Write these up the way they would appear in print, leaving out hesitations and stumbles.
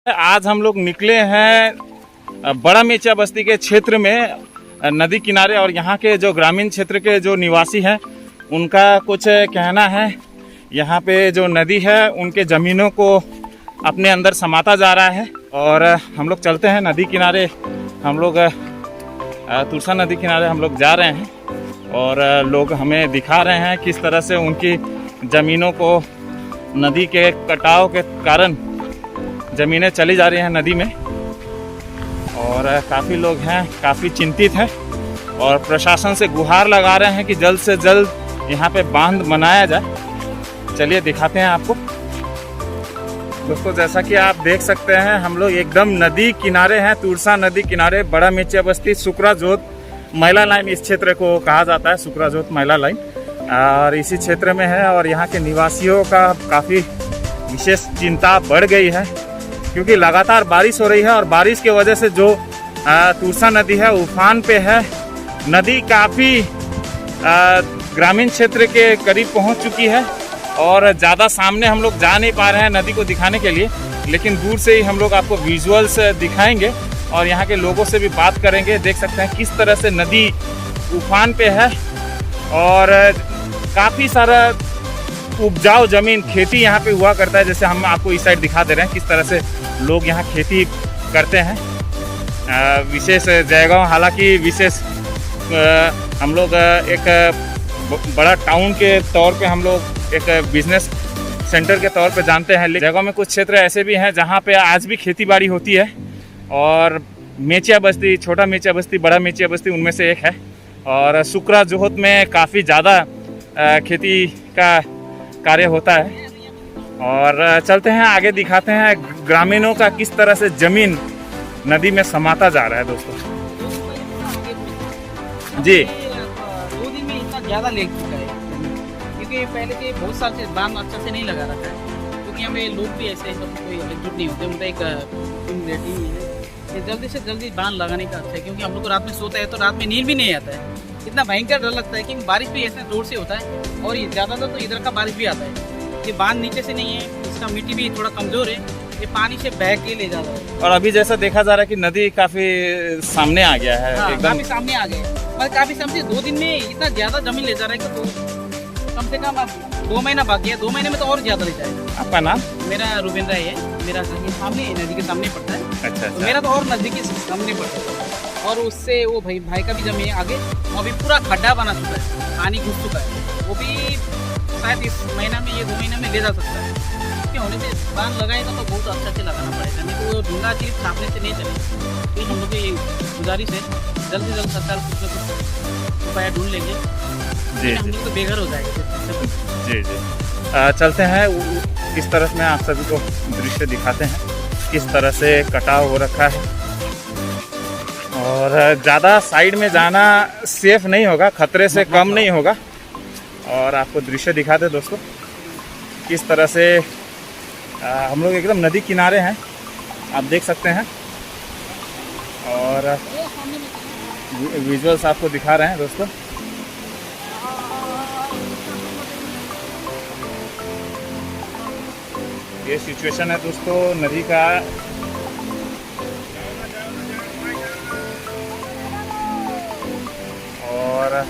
आज हम लोग निकले हैं बड़ा मेचा बस्ती के क्षेत्र में नदी किनारे, और यहाँ के जो ग्रामीण क्षेत्र के जो निवासी हैं उनका कुछ कहना है। यहाँ पे जो नदी है उनके ज़मीनों को अपने अंदर समाता जा रहा है, और हम लोग चलते हैं नदी किनारे। हम लोग तुरसा नदी किनारे हम लोग जा रहे हैं, और लोग हमें दिखा रहे हैं किस तरह से उनकी ज़मीनों को नदी के कटाव के कारण ज़मीनें चली जा रही हैं नदी में। और काफ़ी लोग हैं, काफ़ी चिंतित हैं, और प्रशासन से गुहार लगा रहे हैं कि जल्द से जल्द यहाँ पे बांध बनाया जाए। चलिए दिखाते हैं आपको। दोस्तों, जैसा कि आप देख सकते हैं हम लोग एकदम नदी किनारे हैं, तुरसा नदी किनारे, बड़ा मेचा बस्ती, सुकराजोत महिला लाइन इस क्षेत्र को कहा जाता है, सुकराजोत महिला लाइन, और इसी क्षेत्र में है। और यहाँ के निवासियों का काफ़ी विशेष चिंता बढ़ गई है, क्योंकि लगातार बारिश हो रही है, और बारिश की वजह से जो तुरसा नदी है उफान पे है। नदी काफ़ी ग्रामीण क्षेत्र के करीब पहुंच चुकी है, और ज़्यादा सामने हम लोग जा नहीं पा रहे हैं नदी को दिखाने के लिए, लेकिन दूर से ही हम लोग आपको विजुअल्स दिखाएंगे और यहाँ के लोगों से भी बात करेंगे। देख सकते हैं किस तरह से नदी उफान पे है, और काफ़ी सारा उपजाऊ ज़मीन, खेती यहाँ पे हुआ करता है। जैसे हम आपको इस साइड दिखा दे रहे हैं किस तरह से लोग यहाँ खेती करते हैं। विशेष जयगांव, हालांकि विशेष हम लोग एक बड़ा टाउन के तौर पे हम लोग एक बिजनेस सेंटर के तौर पे जानते हैं, लेकिन जगह में कुछ क्षेत्र ऐसे भी हैं जहाँ पे आज भी खेती बाड़ी होती है। और मेचा बस्ती, छोटा मेचा बस्ती, बड़ा मेचा बस्ती उनमें से एक है। और सुकराजोत में काफ़ी ज़्यादा खेती का कार्य होता है। और चलते हैं आगे, दिखाते हैं ग्रामीणों का किस तरह से ज़मीन नदी में समाता जा रहा है। दोस्तों जी, 2 दिन में इतना ज़्यादा लेग चुका है, क्योंकि पहले के बहुत साल से बांध अच्छा से नहीं लगा रखा है। क्योंकि हमें लोग भी ऐसे सब कोई एकजुट नहीं होते, उनका एक कम्युनिटी है कि जल्दी से जल्दी बांध लगाने का अच्छा है। क्योंकि हम लोग रात में सोते हैं तो रात में नींद भी नहीं आता है, इतना भयंकर डर लगता है कि बारिश भी ऐसे जोर से होता है, और ज़्यादातर तो इधर का बारिश भी आता है। ये बांध नीचे से नहीं है, इसका मिट्टी भी थोड़ा कमज़ोर है, ये पानी से बह के ले जाता है। और अभी जैसा देखा जा रहा है कि नदी काफ़ी सामने आ गया है। हाँ, एकदम काफ़ी सामने आ गए, पर काफ़ी समझे 2 दिन में इतना ज़्यादा जमीन ले जा रहा है कि कम से कम अब 2 महीना बाकी है, 2 महीने में तो और ज़्यादा ले जाएगा। आपका नाम? मेरा रुपेंद्र है, मेरा घर के सामने, नदी के सामने पड़ता है। अच्छा, तो मेरा तो और नज़दीक के सामने पड़ता है, और उससे वो भाई का भी जमीन है आगे, अभी पूरा खड्डा बना चुका है, पानी घुस चुका है। वो भी शायद इस महीना में, ये 2 महीने में ले जा सकता है। इसके होने से बांध लगाएगा तो बहुत अच्छा से लगाना पड़ेगा, नहीं तो वो ढूंढा चीज छापने से नहीं चलेगा। तो हम लोग की गुजारिश है, जल्द से जल्द सरकार कुछ न कुछ उपाय ढूंढ लेंगे, जी हम लोग तो बेघर हो जाएंगे। जी जी, चलते हैं इस तरफ में, आप सभी को दृश्य दिखाते हैं किस तरह से कटाव हो रखा है। और ज़्यादा साइड में जाना सेफ नहीं होगा, खतरे से कम नहीं होगा। और आपको दृश्य दिखाते दोस्तों किस तरह से हम लोग एकदम नदी किनारे हैं, आप देख सकते हैं। और विजुअल्स आपको दिखा रहे हैं दोस्तों। ये सिचुएशन है दोस्तों नदी का। और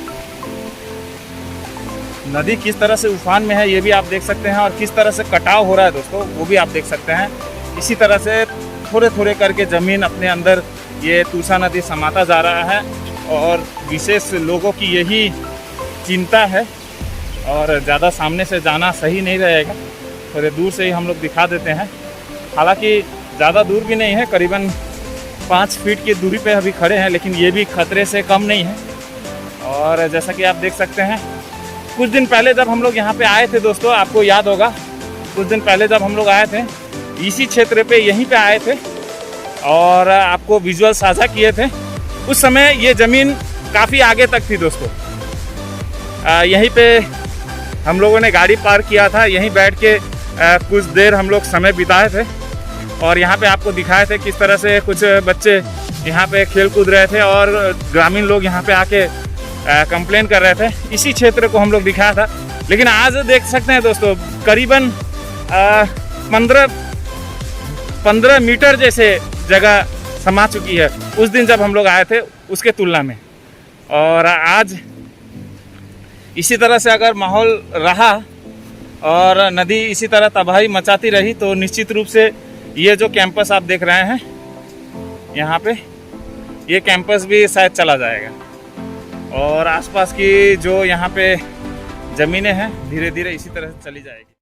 नदी किस तरह से उफान में है ये भी आप देख सकते हैं, और किस तरह से कटाव हो रहा है दोस्तों वो भी आप देख सकते हैं। इसी तरह से थोड़े थोड़े करके ज़मीन अपने अंदर ये तुरसा नदी समाता जा रहा है, और विशेष लोगों की यही चिंता है। और ज़्यादा सामने से जाना सही नहीं रहेगा, थोड़े दूर से ही हम लोग दिखा देते हैं। हालांकि ज़्यादा दूर भी नहीं है, करीबन 5 फीट की दूरी पे अभी खड़े हैं, लेकिन ये भी खतरे से कम नहीं है। और जैसा कि आप देख सकते हैं, कुछ दिन पहले जब हम लोग यहाँ पे आए थे दोस्तों, आपको याद होगा, कुछ दिन पहले जब हम लोग आए थे इसी क्षेत्र पे, यहीं पे आए थे और आपको विजुअल साझा किए थे। उस समय ये ज़मीन काफ़ी आगे तक थी दोस्तों। यहीं पे हम लोगों ने गाड़ी पार्क किया था, यहीं बैठ के कुछ देर हम लोग समय बिताए थे, और यहाँ पे आपको दिखाए थे किस तरह से कुछ बच्चे यहाँ पे खेल कूद रहे थे, और ग्रामीण लोग यहाँ पे आके कंप्लेन कर रहे थे। इसी क्षेत्र को हम लोग दिखाया था। लेकिन आज देख सकते हैं दोस्तों, करीबन 15 मीटर जैसे जगह समा चुकी है उस दिन जब हम लोग आए थे उसके तुलना में। और आज इसी तरह से अगर माहौल रहा और नदी इसी तरह तबाही मचाती रही तो निश्चित रूप से ये जो कैंपस आप देख रहे हैं यहाँ पे, ये कैंपस भी शायद चला जाएगा और आसपास की जो यहाँ पे ज़मीनें हैं धीरे धीरे इसी तरह से चली जाएगी।